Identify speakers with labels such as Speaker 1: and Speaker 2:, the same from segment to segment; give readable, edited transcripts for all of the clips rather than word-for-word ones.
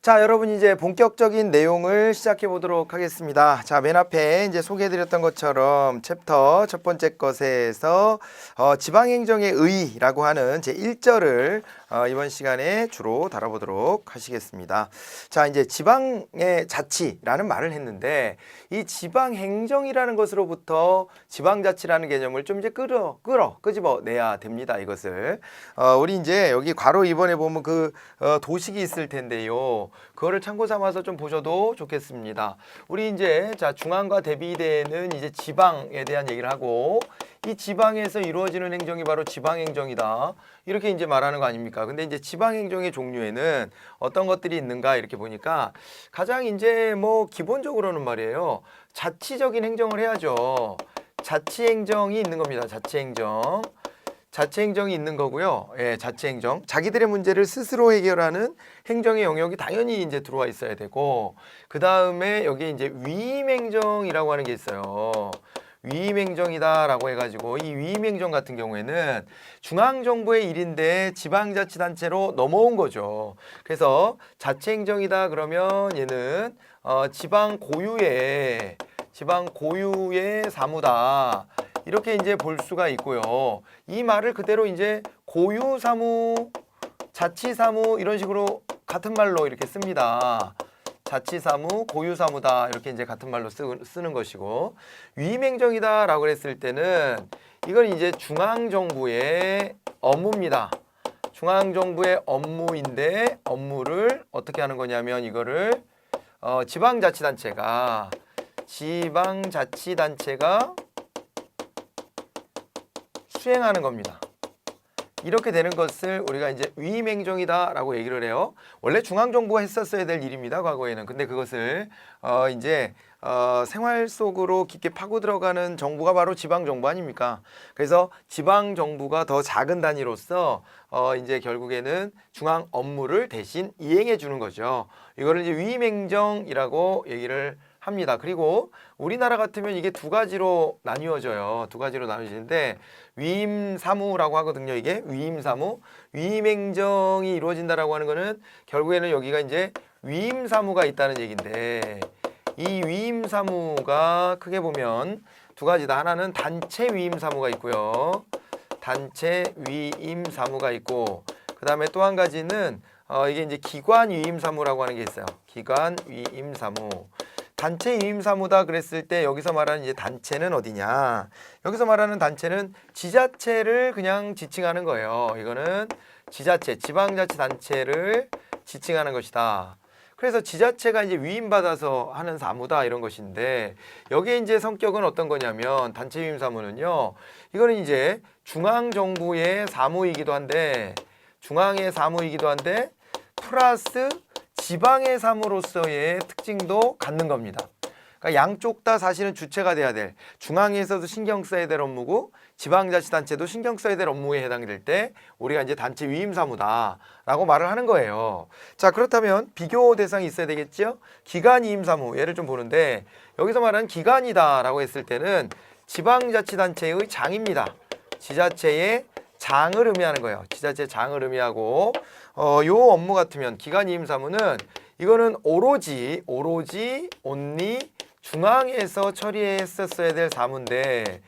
Speaker 1: 자, 여러분 이제 본격적인 내용을 시작해 보도록 하겠습니다. 자, 맨 앞에 이제 소개해 드렸던 것처럼 챕터 첫 번째 것에서 지방행정의 의라고 하는 제 1절을 이번 시간에 주로 다뤄보도록 하시겠습니다. 자, 이제 지방의 자치라는 말을 했는데 이 지방행정이라는 것으로부터 지방자치라는 개념을 좀 이제 끄집어 내야 됩니다. 이것을 우리 이제 여기 괄호 2번에 보면 그 도식이 있을 텐데요. 그거를 참고 삼아서 좀 보셔도 좋겠습니다. 우리 이제 자 중앙과 대비되는 이제 지방에 대한 얘기를 하고 이 지방에서 이루어지는 행정이 바로 지방행정이다. 이렇게 이제 말하는 거 아닙니까? 근데 이제 지방행정의 종류에는 어떤 것들이 있는가 이렇게 보니까 가장 이제 뭐 기본적으로는 말이에요. 자치적인 행정을 해야죠. 자치행정이 있는 겁니다. 자치행정. 자치행정이 있는 거고요. 예, 자치행정. 자기들의 문제를 스스로 해결하는 행정의 영역이 당연히 이제 들어와 있어야 되고, 그 다음에 여기 이제 위임행정이라고 하는 게 있어요. 위임행정이다라고 해가지고 이 위임행정 같은 경우에는 중앙정부의 일인데 지방자치단체로 넘어온 거죠. 그래서 자치행정이다 그러면 얘는 지방 고유의 사무다. 이렇게 이제 볼 수가 있고요. 이 말을 그대로 이제 고유사무, 자치사무 이런 식으로 같은 말로 이렇게 씁니다. 자치사무, 고유사무다 이렇게 이제 같은 말로 쓰는 것이고, 위임행정이다라고 그랬을 때는 이건 이제 중앙정부의 업무입니다. 중앙정부의 업무인데 업무를 어떻게 하는 거냐면 이거를 지방자치단체가 수행하는 겁니다. 이렇게 되는 것을 우리가 이제 위임행정이다라고 얘기를 해요. 원래 중앙정부가 했었어야 될 일입니다. 과거에는. 근데 그것을 이제 생활 속으로 깊게 파고 들어가는 정부가 바로 지방정부 아닙니까? 그래서 지방정부가 더 작은 단위로서 이제 결국에는 중앙 업무를 대신 이행해 주는 거죠. 이거를 이제 위임행정이라고 얘기를 합니다. 그리고 우리나라 같으면 이게 두 가지로 나뉘어져요. 두 가지로 나뉘어지는데 위임사무라고 하거든요. 이게 위임사무, 위임행정이 이루어진다라고 하는 거는 결국에는 여기가 이제 위임사무가 있다는 얘기인데, 이 위임사무가 크게 보면 두 가지다. 하나는 단체 위임사무가 있고요. 단체 위임사무가 있고, 그 다음에 또 한 가지는 이게 이제 기관 위임사무라고 하는 게 있어요. 기관 위임사무. 단체 위임사무다 그랬을 때 여기서 말하는 이제 단체는 어디냐? 여기서 말하는 단체는 지자체를 그냥 지칭하는 거예요. 이거는 지자체, 지방자치단체를 지칭하는 것이다. 그래서 지자체가 이제 위임받아서 하는 사무다 이런 것인데, 여기에 이제 성격은 어떤 거냐면 단체 위임사무는요. 이거는 이제 중앙정부의 사무이기도 한데 플러스 지방의 사무로서의 특징도 갖는 겁니다. 그러니까 양쪽 다 사실은 주체가 돼야 될, 중앙에서도 신경 써야 될 업무고 지방자치단체도 신경 써야 될 업무에 해당이 될 때 우리가 이제 단체 위임사무다라고 말을 하는 거예요. 자, 그렇다면 비교 대상이 있어야 되겠죠? 기관 위임사무 예를 좀 보는데, 여기서 말하는 기관이다라고 했을 때는 지방자치단체의 장입니다. 지자체의 장을 의미하는 거예요. 지자체 장을 의미하고, 요 업무 같으면 기관 이임사무는 이거는 오로지 중앙에서 처리했었어야 될 사무인데,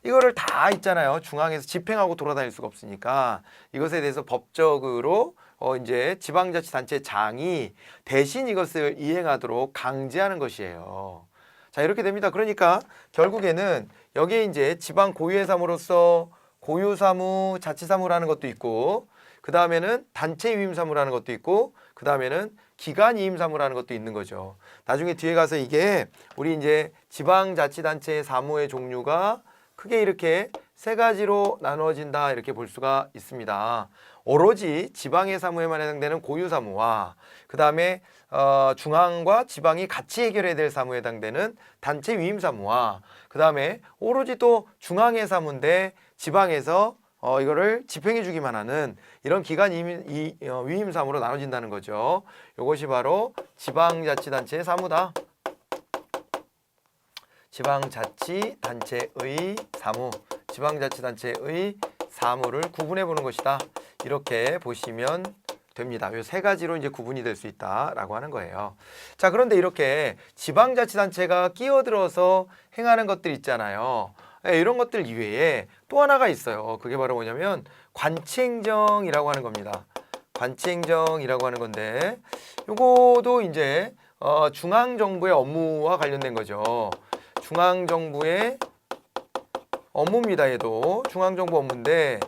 Speaker 1: 이거를 다 있잖아요. 중앙에서 집행하고 돌아다닐 수가 없으니까 이것에 대해서 법적으로 이제 지방자치단체 장이 대신 이것을 이행하도록 강제하는 것이에요. 자, 이렇게 됩니다. 그러니까 결국에는 여기에 이제 지방 고유의 사무로서 고유사무, 자치사무라는 것도 있고, 그 다음에는 단체 위임사무라는 것도 있고, 그 다음에는 기관 위임사무라는 것도 있는 거죠. 나중에 뒤에 가서 이게 우리 이제 지방자치단체의 사무의 종류가 크게 이렇게 세 가지로 나누어진다 이렇게 볼 수가 있습니다. 오로지 지방의 사무에만 해당되는 고유사무와, 그 다음에 중앙과 지방이 같이 해결해야 될 사무에 해당되는 단체 위임사무와, 그 다음에 오로지 또 중앙의 사무인데 지방에서 이거를 집행해 주기만 하는 이런 기관 위임사무로 나눠진다는 거죠. 이것이 바로 지방자치단체의 사무다. 지방자치단체의 사무, 지방자치단체의 사무를 구분해 보는 것이다. 이렇게 보시면 됩니다. 이 세 가지로 이제 구분이 될 수 있다라고 하는 거예요. 자, 그런데 이렇게 지방자치단체가 끼어들어서 행하는 것들 있잖아요. 이런 것들 이외에 또 하나가 있어요. 그게 바로 뭐냐면 관치행정이라고 하는 겁니다. 관치행정이라고 하는 건데 요거도 이제 중앙정부의 업무와 관련된 거죠. 중앙정부의 업무입니다. 얘도 중앙정부 업무인데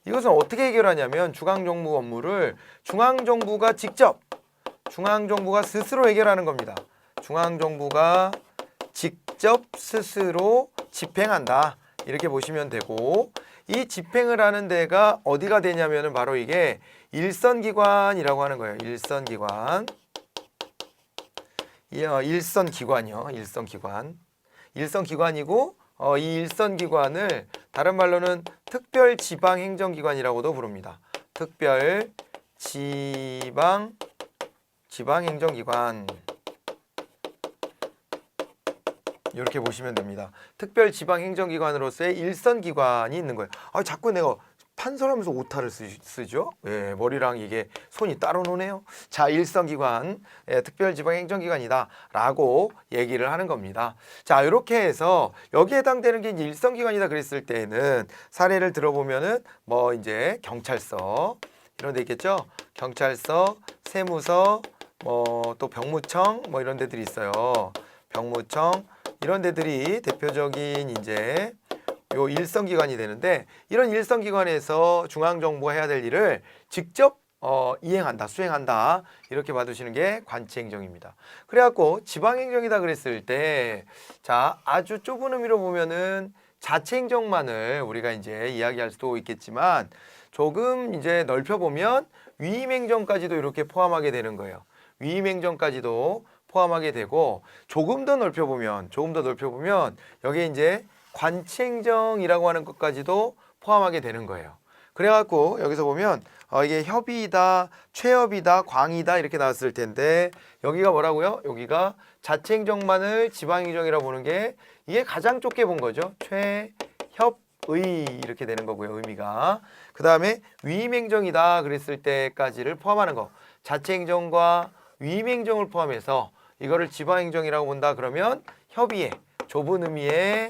Speaker 1: 이것은 어떻게 해결하냐면 중앙정부 업무를 중앙정부가 스스로 해결하는 겁니다. 중앙정부가 직접 스스로 집행한다. 이렇게 보시면 되고 이 집행을 하는 데가 어디가 되냐면은 바로 이게 일선기관이라고 하는 거예요. 일선기관. 일선기관이요. 일선기관이고 이 일선기관을 다른 말로는 특별지방행정기관이라고도 부릅니다. 특별지방행정기관 이렇게 보시면 됩니다. 특별지방행정기관으로서의 일선기관이 있는 거예요. 자꾸 내가 판설하면서 오타를 쓰죠? 예, 머리랑 이게 손이 따로 노네요. 자, 일선기관, 특별지방행정기관이다 라고 얘기를 하는 겁니다. 자, 이렇게 해서 여기에 해당되는 게 이제 일선기관이다 그랬을 때에는 사례를 들어보면은 뭐 이제 경찰서 이런 데 있겠죠? 경찰서, 세무서, 뭐 또 병무청 뭐 이런 데들이 있어요. 병무청 이런 데들이 대표적인 이제 요 일선기관이 되는데 이런 일선기관에서 중앙정부가 해야 될 일을 직접 이행한다, 수행한다 이렇게 봐두시는 게 관치행정입니다. 그래갖고 지방행정이다 그랬을 때 자 아주 좁은 의미로 보면은 자치행정만을 우리가 이제 이야기할 수도 있겠지만 조금 이제 넓혀보면 위임행정까지도 이렇게 포함하게 되는 거예요. 위임행정까지도 포함하게 되고 조금 더 넓혀보면 여기에 이제 관치행정이라고 하는 것까지도 포함하게 되는 거예요. 그래갖고 여기서 보면 이게 협의다, 최협이다, 광이다 이렇게 나왔을 텐데 여기가 뭐라고요? 여기가 자치행정만을 지방행정이라고 보는 게 이게 가장 좁게 본 거죠. 최협의 이렇게 되는 거고요. 의미가. 그 다음에 위임행정이다 그랬을 때까지를 포함하는 거. 자치행정과 위임행정을 포함해서 이거를 지방행정이라고 본다 그러면 협의의 좁은 의미의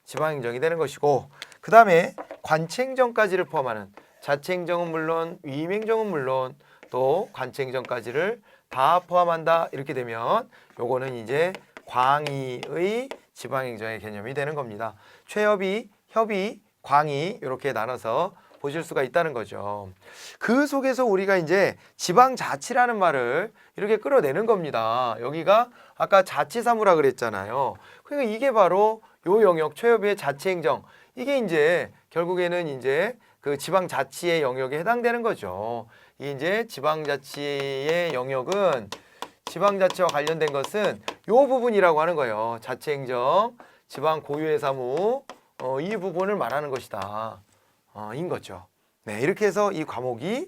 Speaker 1: 지방행정이 되는 것이고 그 다음에 관치행정까지를 포함하는 자치행정은 물론 위임행정은 물론 또 관치행정까지를 다 포함한다 이렇게 되면 요거는 이제 광의의 지방행정의 개념이 되는 겁니다. 최협의, 협의, 광의 이렇게 나눠서 보실 수가 있다는 거죠. 그 속에서 우리가 이제 지방자치라는 말을 이렇게 끌어내는 겁니다. 여기가 아까 자치사무라 그랬잖아요. 그러니까 이게 바로 요 영역 최협의 자치행정 이게 이제 결국에는 이제 그 지방자치의 영역에 해당되는 거죠. 이제 지방자치의 영역은 지방자치와 관련된 것은 요 부분이라고 하는 거예요. 자치행정, 지방 고유의 사무 이 부분을 말하는 것이다. 인 거죠. 네, 이렇게 해서 이 과목이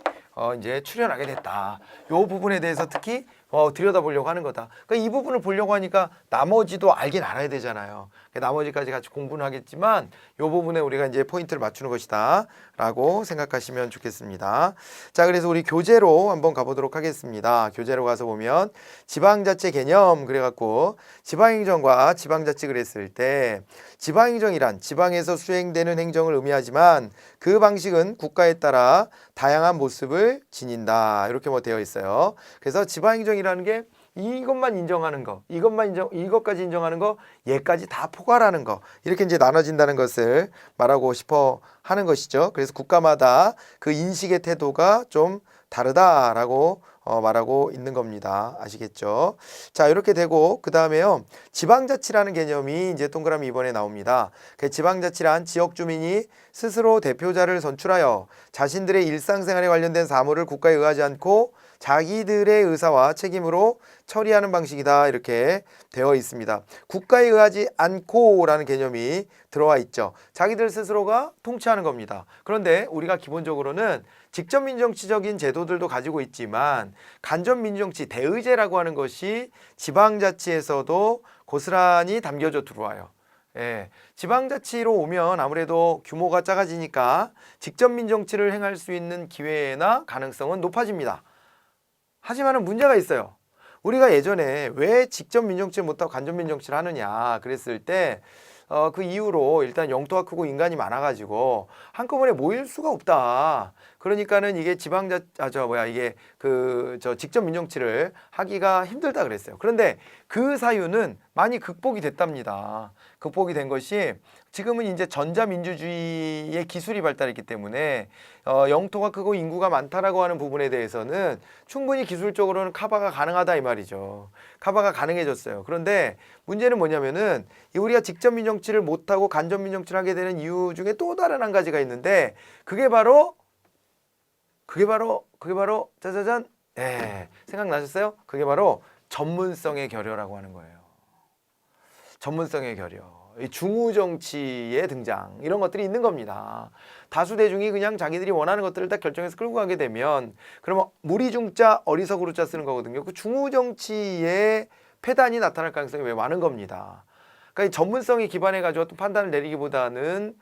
Speaker 1: 이제 출연하게 됐다. 이 부분에 대해서 특히 들여다보려고 하는 거다. 그러니까 이 부분을 보려고 하니까 나머지도 알긴 알아야 되잖아요. 나머지까지 같이 공부는 하겠지만 이 부분에 우리가 이제 포인트를 맞추는 것이다 라고 생각하시면 좋겠습니다. 자, 그래서 우리 교재로 한번 가보도록 하겠습니다. 교재로 가서 보면 지방자치 개념 그래갖고 지방행정과 지방자치 그랬을 때 지방행정이란 지방에서 수행되는 행정을 의미하지만 그 방식은 국가에 따라 다양한 모습을 지닌다 이렇게 뭐 되어 있어요. 그래서 지방행정이라는 게 이것만 인정하는 거, 이것까지 인정하는 거, 얘까지 다 포괄하는 거 이렇게 이제 나눠진다는 것을 말하고 싶어 하는 것이죠. 그래서 국가마다 그 인식의 태도가 좀 다르다라고 말하고 있는 겁니다. 아시겠죠? 자, 이렇게 되고 그 다음에요. 지방자치라는 개념이 이제 동그라미 2번에 나옵니다. 그 지방자치란 지역 주민이 스스로 대표자를 선출하여 자신들의 일상생활에 관련된 사무를 국가에 의하지 않고 자기들의 의사와 책임으로 처리하는 방식이다 이렇게 되어 있습니다. 국가에 의하지 않고라는 개념이 들어와 있죠. 자기들 스스로가 통치하는 겁니다. 그런데 우리가 기본적으로는 직접민정치적인 제도들도 가지고 있지만 간접민정치 대의제라고 하는 것이 지방자치에서도 고스란히 담겨져 들어와요. 예, 지방자치로 오면 아무래도 규모가 작아지니까 직접민정치를 행할 수 있는 기회나 가능성은 높아집니다. 하지만은 문제가 있어요. 우리가 예전에 왜 직접 민정치를 못하고 간접 민정치를 하느냐 그랬을 때 그 이후로 일단 영토가 크고 인간이 많아가지고 한꺼번에 모일 수가 없다. 그러니까는 이게 이게 직접 민정치를 하기가 힘들다 그랬어요. 그런데 그 사유는 많이 극복이 됐답니다. 극복이 된 것이 지금은 이제 전자민주주의의 기술이 발달했기 때문에 영토가 크고 인구가 많다라고 하는 부분에 대해서는 충분히 기술적으로는 커버가 가능하다 이 말이죠. 커버가 가능해졌어요. 그런데 문제는 뭐냐면은 우리가 직접 민정치를 못하고 간접 민정치를 하게 되는 이유 중에 또 다른 한 가지가 있는데 그게 바로 짜자잔 생각나셨어요? 그게 바로 전문성의 결여라고 하는 거예요. 전문성의 결여. 중우 정치의 등장 이런 것들이 있는 겁니다. 다수 대중이 그냥 자기들이 원하는 것들을 다 결정해서 끌고 가게 되면 그러면 무리중자 어리석으로자 쓰는 거거든요. 그 중우 정치의 폐단이 나타날 가능성이 왜 많은 겁니다. 그러니까 이 전문성이 기반해 가지고 어떤 판단을 내리기보다는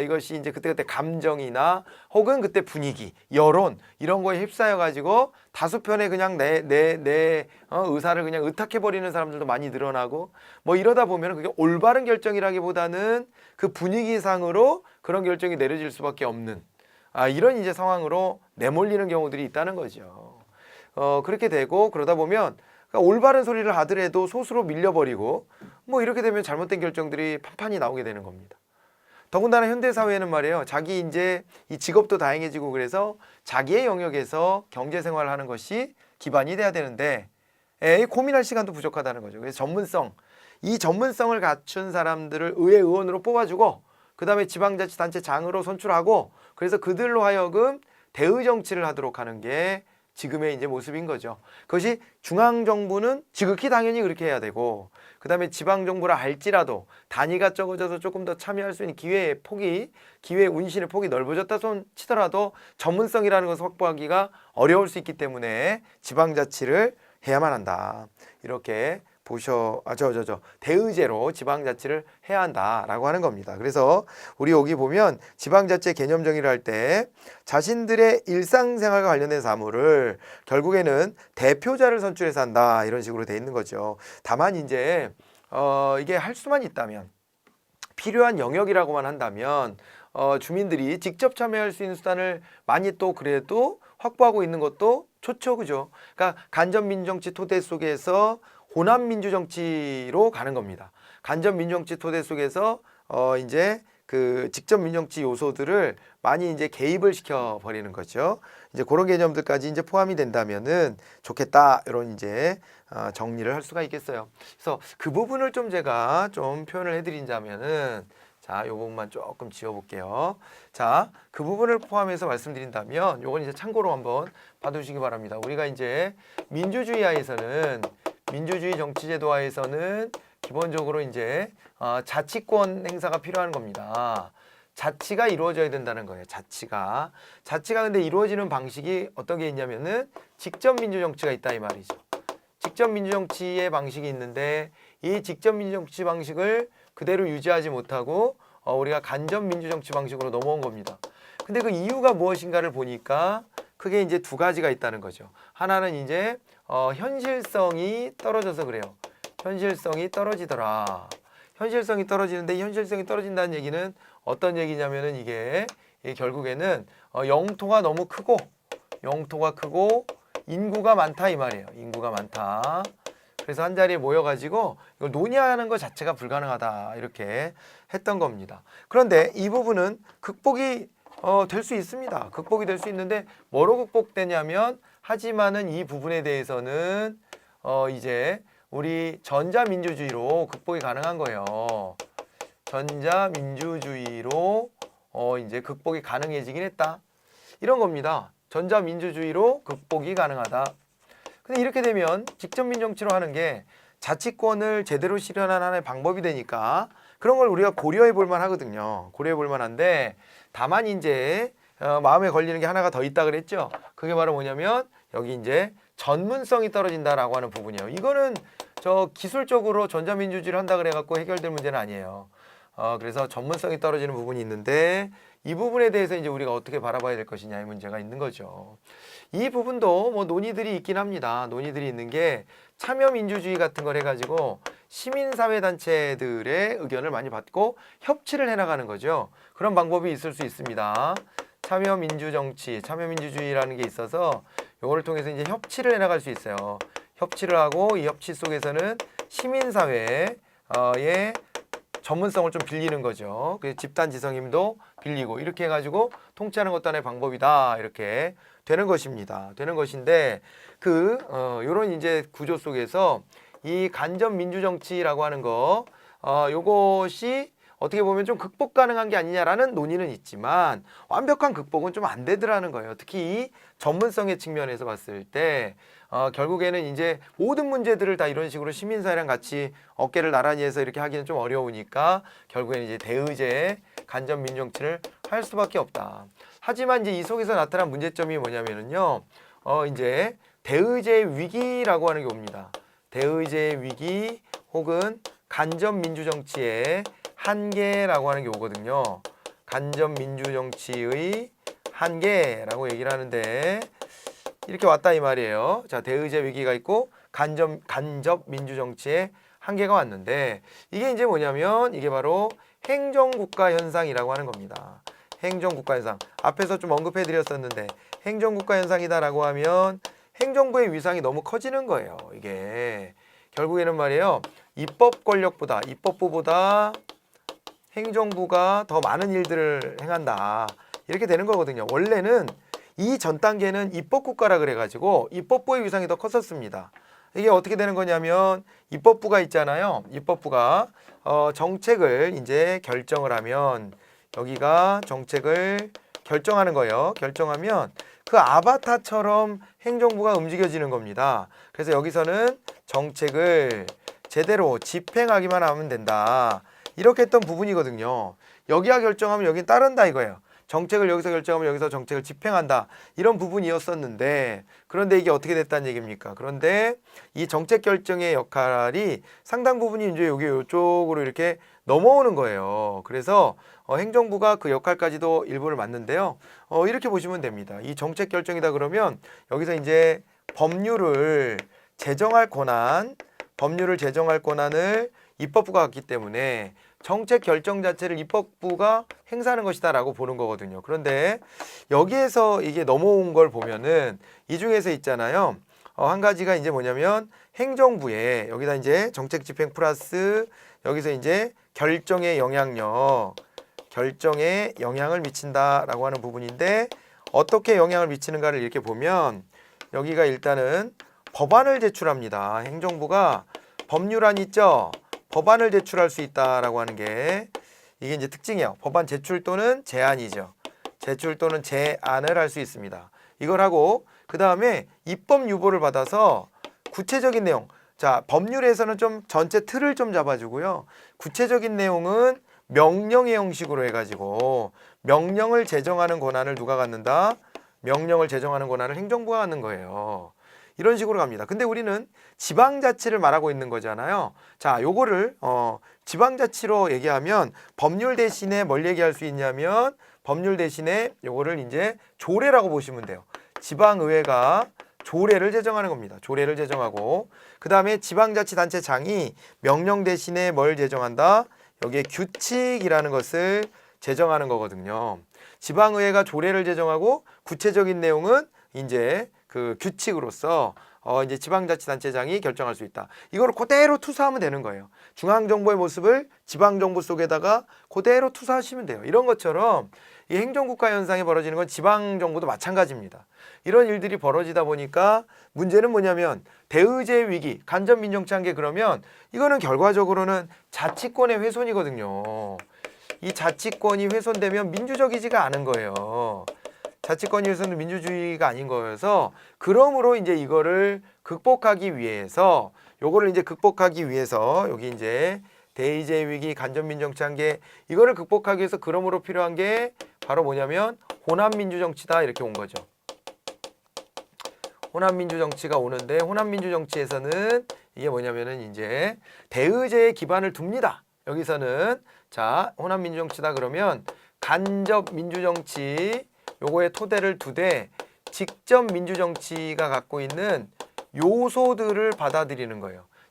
Speaker 1: 이것이 이제 그때 감정이나 혹은 그때 분위기, 여론 이런 거에 휩싸여 가지고 다수편에 그냥 내 의사를 그냥 의탁해 버리는 사람들도 많이 늘어나고 뭐 이러다 보면 그게 올바른 결정이라기보다는 그 분위기상으로 그런 결정이 내려질 수밖에 없는 이런 이제 상황으로 내몰리는 경우들이 있다는 거죠. 그렇게 되고 그러다 보면 그러니까 올바른 소리를 하더라도 소수로 밀려버리고 뭐 이렇게 되면 잘못된 결정들이 판판이 나오게 되는 겁니다. 더군다나 현대 사회는 말이에요. 자기 이제 이 직업도 다양해지고 그래서 자기의 영역에서 경제 생활을 하는 것이 기반이 돼야 되는데 고민할 시간도 부족하다는 거죠. 그래서 이 전문성을 갖춘 사람들을 의회 의원으로 뽑아주고 그다음에 지방자치단체장으로 선출하고 그래서 그들로 하여금 대의 정치를 하도록 하는 게 지금의 이제 모습인 거죠. 그것이 중앙정부는 지극히 당연히 그렇게 해야 되고 그다음에 지방정부라 할지라도 단위가 적어져서 조금 더 참여할 수 있는 기회의 운신의 폭이 넓어졌다 손 치더라도 전문성이라는 것을 확보하기가 어려울 수 있기 때문에 지방자치를 해야만 한다. 이렇게 대의제로 지방자치를 해야 한다라고 하는 겁니다. 그래서 우리 여기 보면 지방자치 개념 정의를 할 때 자신들의 일상생활과 관련된 사무를 결국에는 대표자를 선출해서 한다 이런 식으로 돼 있는 거죠. 다만 이제 이게 할 수만 있다면 필요한 영역이라고만 한다면 주민들이 직접 참여할 수 있는 수단을 많이 또 그래도 확보하고 있는 것도 좋죠, 그죠? 그러니까 간접민정치 토대 속에서 호남민주정치로 가는 겁니다. 간접민정치 토대 속에서 이제 그 직접 민정치 요소들을 많이 이제 개입을 시켜 버리는 거죠. 이제 그런 개념들까지 이제 포함이 된다면은 좋겠다 이런 이제 정리를 할 수가 있겠어요. 그래서 그 부분을 좀 제가 좀 표현을 해드린다면은 자, 요 부분만 조금 지워볼게요. 자, 그 부분을 포함해서 말씀드린다면 요건 이제 참고로 한번 봐두시기 바랍니다. 우리가 이제 민주주의 정치제도 하에서는 기본적으로 이제 자치권 행사가 필요한 겁니다. 자치가 이루어져야 된다는 거예요. 자치가 근데 이루어지는 방식이 어떤 게 있냐면은 직접 민주정치가 있다 이 말이죠. 직접 민주정치의 방식이 있는데 이 직접 민주정치 방식을 그대로 유지하지 못하고 우리가 간접 민주정치 방식으로 넘어온 겁니다. 근데 그 이유가 무엇인가를 보니까 크게 이제 두 가지가 있다는 거죠. 하나는 이제 현실성이 떨어져서 그래요. 현실성이 떨어지더라. 현실성이 떨어지는데 현실성이 떨어진다는 얘기는 어떤 얘기냐면은 이게 결국에는 영토가 너무 크고 인구가 많다 이 말이에요. 인구가 많다. 그래서 한 자리에 모여가지고 이걸 논의하는 것 자체가 불가능하다 이렇게 했던 겁니다. 그런데 이 부분은 극복이 될 수 있습니다. 극복이 될 수 있는데 뭐로 극복되냐면 하지만은 이 부분에 대해서는 이제 우리 전자민주주의로 극복이 가능한 거예요. 전자민주주의로 이제 극복이 가능해지긴 했다. 이런 겁니다. 전자민주주의로 극복이 가능하다. 근데 이렇게 되면 직접 민정치로 하는 게 자치권을 제대로 실현하는 하나의 방법이 되니까 그런 걸 우리가 고려해 볼 만하거든요. 고려해 볼 만한데 다만 이제 마음에 걸리는 게 하나가 더 있다 그랬죠. 그게 바로 뭐냐면 여기 이제 전문성이 떨어진다라고 하는 부분이에요. 이거는 기술적으로 전자민주주의를 한다 그래 갖고 해결될 문제는 아니에요. 그래서 전문성이 떨어지는 부분이 있는데 이 부분에 대해서 이제 우리가 어떻게 바라봐야 될 것이냐의 문제가 있는 거죠. 이 부분도 뭐 논의들이 있긴 합니다. 논의들이 있는 게 참여민주주의 같은 걸 해가지고 시민사회단체들의 의견을 많이 받고 협치를 해나가는 거죠. 그런 방법이 있을 수 있습니다. 참여민주정치, 참여민주주의라는 게 있어서 이거를 통해서 이제 협치를 해나갈 수 있어요. 협치를 하고 이 협치 속에서는 시민사회의 전문성을 좀 빌리는 거죠. 그래서 집단지성임도 빌리고 이렇게 해가지고 통치하는 것도 하나의 방법이다. 이렇게 되는 것입니다. 되는 것인데 요런 이제 구조 속에서 이 간접 민주정치라고 하는 거 요것이 어떻게 보면 좀 극복 가능한 게 아니냐라는 논의는 있지만 완벽한 극복은 좀 안 되더라는 거예요. 특히 이 전문성의 측면에서 봤을 때 결국에는 이제 모든 문제들을 다 이런 식으로 시민사회랑 같이 어깨를 나란히 해서 이렇게 하기는 좀 어려우니까 결국에는 이제 대의제 간접 민정치를 할 수밖에 없다. 하지만 이제 이 속에서 나타난 문제점이 뭐냐면은요, 이제 대의제 위기라고 하는 게 옵니다. 대의제 위기 혹은 간접 민주정치의 한계라고 하는 게 오거든요. 간접 민주정치의 한계라고 얘기를 하는데 이렇게 왔다 이 말이에요. 자, 대의제 위기가 있고 간접 민주정치의 한계가 왔는데 이게 이제 뭐냐면 이게 바로 행정국가 현상이라고 하는 겁니다. 행정국가 현상. 앞에서 좀 언급해 드렸었는데 행정국가 현상이다라고 하면 행정부의 위상이 너무 커지는 거예요. 이게 결국에는 말이에요. 입법부보다 행정부가 더 많은 일들을 행한다. 이렇게 되는 거거든요. 원래는 이 전 단계는 입법국가라 그래가지고 입법부의 위상이 더 컸었습니다. 이게 어떻게 되는 거냐면 입법부가 있잖아요. 입법부가 정책을 이제 결정을 하면 여기가 정책을 결정하는 거예요. 결정하면 그 아바타처럼 행정부가 움직여지는 겁니다. 그래서 여기서는 정책을 제대로 집행하기만 하면 된다. 이렇게 했던 부분이거든요. 여기가 결정하면 여긴 따른다 이거예요. 정책을 여기서 결정하면 여기서 정책을 집행한다. 이런 부분이었었는데 그런데 이게 어떻게 됐다는 얘기입니까? 그런데 이 정책 결정의 역할이 상당 부분이 이제 여기 이쪽으로 이렇게 넘어오는 거예요. 그래서 행정부가 그 역할까지도 일부를 맡는데요. 이렇게 보시면 됩니다. 이 정책 결정이다 그러면 여기서 이제 법률을 제정할 권한을 입법부가 갖기 때문에 정책 결정 자체를 입법부가 행사하는 것이다 라고 보는 거거든요. 그런데 여기에서 이게 넘어온 걸 보면은 이 중에서 있잖아요. 한 가지가 이제 뭐냐면 행정부에 여기다 이제 정책 집행 플러스 여기서 이제 결정에 영향을 미친다라고 하는 부분인데 어떻게 영향을 미치는가를 이렇게 보면 여기가 일단은 법안을 제출합니다. 행정부가 법률안 있죠? 법안을 제출할 수 있다라고 하는 게 이게 이제 특징이에요. 법안 제출 또는 제안이죠. 제출 또는 제안을 할 수 있습니다. 이걸 하고 그 다음에 입법 유보를 받아서 구체적인 내용, 자 법률에서는 좀 전체 틀을 좀 잡아주고요. 구체적인 내용은 명령의 형식으로 해가지고 명령을 제정하는 권한을 누가 갖는다? 명령을 제정하는 권한을 행정부가 갖는 거예요. 이런 식으로 갑니다. 근데 우리는 지방자치를 말하고 있는 거잖아요. 자, 요거를 지방자치로 얘기하면 법률 대신에 뭘 얘기할 수 있냐면 법률 대신에 요거를 이제 조례라고 보시면 돼요. 지방의회가 조례를 제정하는 겁니다. 조례를 제정하고 그 다음에 지방자치단체장이 명령 대신에 뭘 제정한다? 여기에 규칙이라는 것을 제정하는 거거든요. 지방의회가 조례를 제정하고 구체적인 내용은 이제 그 규칙으로서 이제 지방자치단체장이 결정할 수 있다. 이걸 그대로 투사하면 되는 거예요. 중앙정부의 모습을 지방정부 속에다가 그대로 투사하시면 돼요. 이런 것처럼 이 행정국가 현상이 벌어지는 건 지방정부도 마찬가지입니다. 이런 일들이 벌어지다 보니까 문제는 뭐냐면 대의제 위기, 간접민정치 한계 그러면 이거는 결과적으로는 자치권의 훼손이거든요. 이 자치권이 훼손되면 민주적이지가 않은 거예요. 자치권이 훼손은 민주주의가 아닌 거여서 그러므로 이제 이거를 극복하기 위해서 여기 이제 대의제 위기, 간접민정치 한계 이거를 극복하기 위해서 그러므로 필요한 게 바로 뭐냐면 호남민주정치다 이렇게 온 거죠. 호남민주정치가 오는데 호남민주정치에서는 이게 뭐냐면은 이제 대의제에 기반을 둡니다. 여기서는 자 호남민주정치다 그러면 간접 민주정치 요거의 토대를 두되 직접 민주정치가 갖고 있는 요소들을 받아들이는 거예요.